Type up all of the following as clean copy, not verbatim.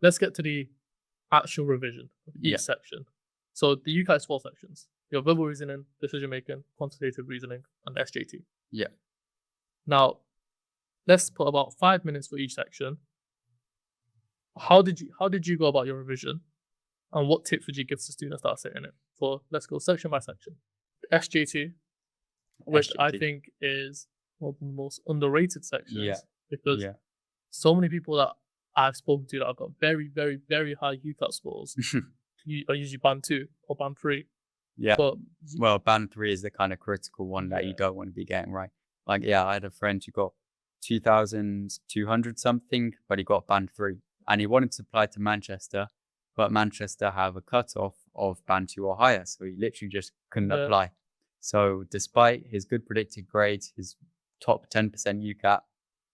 let's get to the actual revision of each section. So the UCAT is 4 sections. Your verbal reasoning, decision making, quantitative reasoning, and SJT. Yeah. Now, let's put about 5 minutes for each section. How did you go about your revision, and what tips would you give to students that are sitting it? So let's go section by section. The SJT, which I think is one of the most underrated sections, because so many people that I've spoken to that have got very, very, very high UCAT scores are usually band 2 or band 3. Yeah. Well, band 3 is the kind of critical one that you don't want to be getting right. Like, I had a friend who got 2,200 something, but he got band 3, and he wanted to apply to Manchester, but Manchester have a cutoff of band 2 or higher, so he literally just couldn't apply. So despite his good predicted grades, his top 10% UCAT,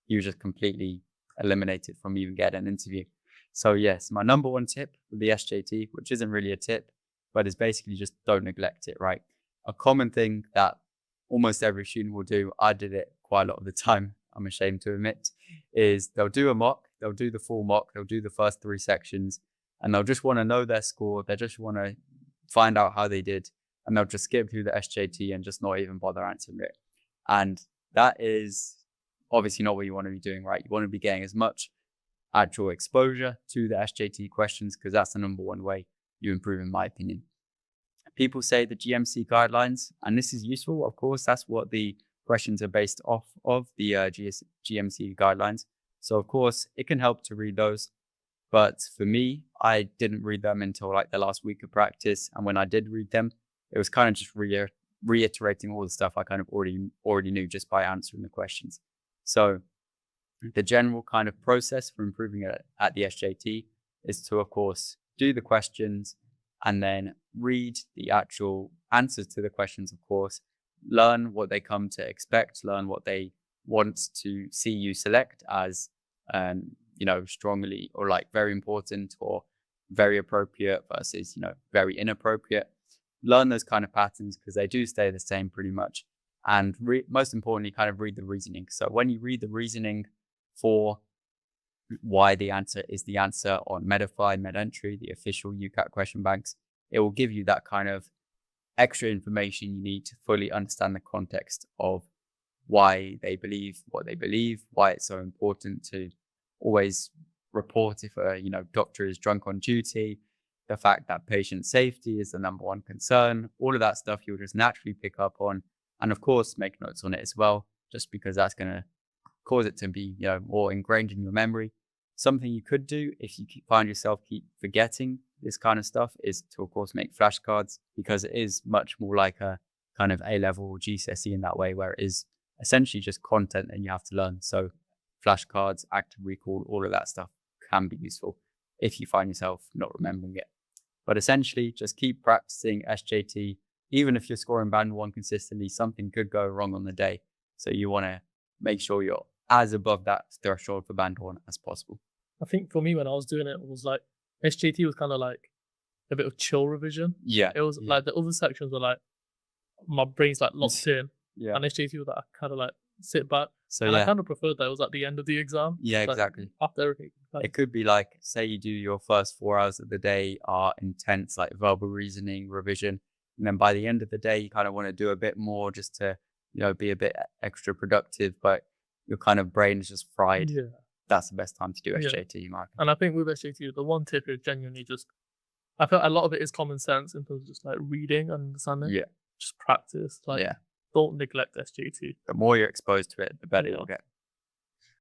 he was just completely eliminated from even getting an interview. So yes, my number one tip with the SJT, which isn't really a tip, but is basically just don't neglect it, right? A common thing that almost every student will do, I did it quite a lot of the time, I'm ashamed to admit, is they'll do a mock, they'll do the full mock, they'll do the first 3 sections, and they'll just want to know their score, they just want to find out how they did, and they'll just skip through the SJT and just not even bother answering it. And that is obviously not what you want to be doing, right? You want to be getting as much actual exposure to the SJT questions, because that's the number one way you improve, in my opinion. People say the GMC guidelines, and this is useful, of course, that's what the questions are based off of, the GMC guidelines. So of course it can help to read those, but for me, I didn't read them until like the last week of practice, and when I did read them, it was kind of just reiterating all the stuff I kind of already knew just by answering the questions. So the general kind of process for improving it at the SJT is to, of course, do the questions and then read the actual answers to the questions, of course, learn what they come to expect, learn what they want to see you select as, strongly or like very important or very appropriate versus, very inappropriate. Learn those kind of patterns because they do stay the same pretty much. And most importantly, kind of read the reasoning. So when you read the reasoning for why the answer is the answer on Medify, MedEntry, the official UCAT question banks, it will give you that kind of extra information you need to fully understand the context of why they believe what they believe, why it's so important to always report if a doctor is drunk on duty, the fact that patient safety is the number one concern, all of that stuff you'll just naturally pick up on. And of course, make notes on it as well, just because that's going to cause it to be, more ingrained in your memory. Something you could do if you find yourself keep forgetting this kind of stuff is to, of course, make flashcards, because it is much more like a kind of A-level GCSE in that way, where it is essentially just content and you have to learn. So flashcards, active recall, all of that stuff can be useful if you find yourself not remembering it. But essentially, just keep practicing SJT. Even if you're scoring band 1 consistently, something could go wrong on the day. So you want to make sure you're as above that threshold for band 1 as possible. I think for me, when I was doing it was like, SJT was kind of like a bit of chill revision. Yeah. It was like the other sections were like, my brain's like locked in. Yeah. And SJT was like, I kind of like sit back. So and I kind of preferred that it was at the end of the exam. Yeah, exactly. After everything. It could be like, say you do your first 4 hours of the day are intense, like verbal reasoning, revision. And then by the end of the day, you kind of want to do a bit more just to, be a bit extra productive, but your kind of brain is just fried. Yeah. That's the best time to do SJT, Mark. And I think with SJT, the one tip is genuinely just, I feel a lot of it is common sense in terms of just like reading and understanding. Yeah. Just practice. Don't neglect SJT. The more you're exposed to it, the better you'll get.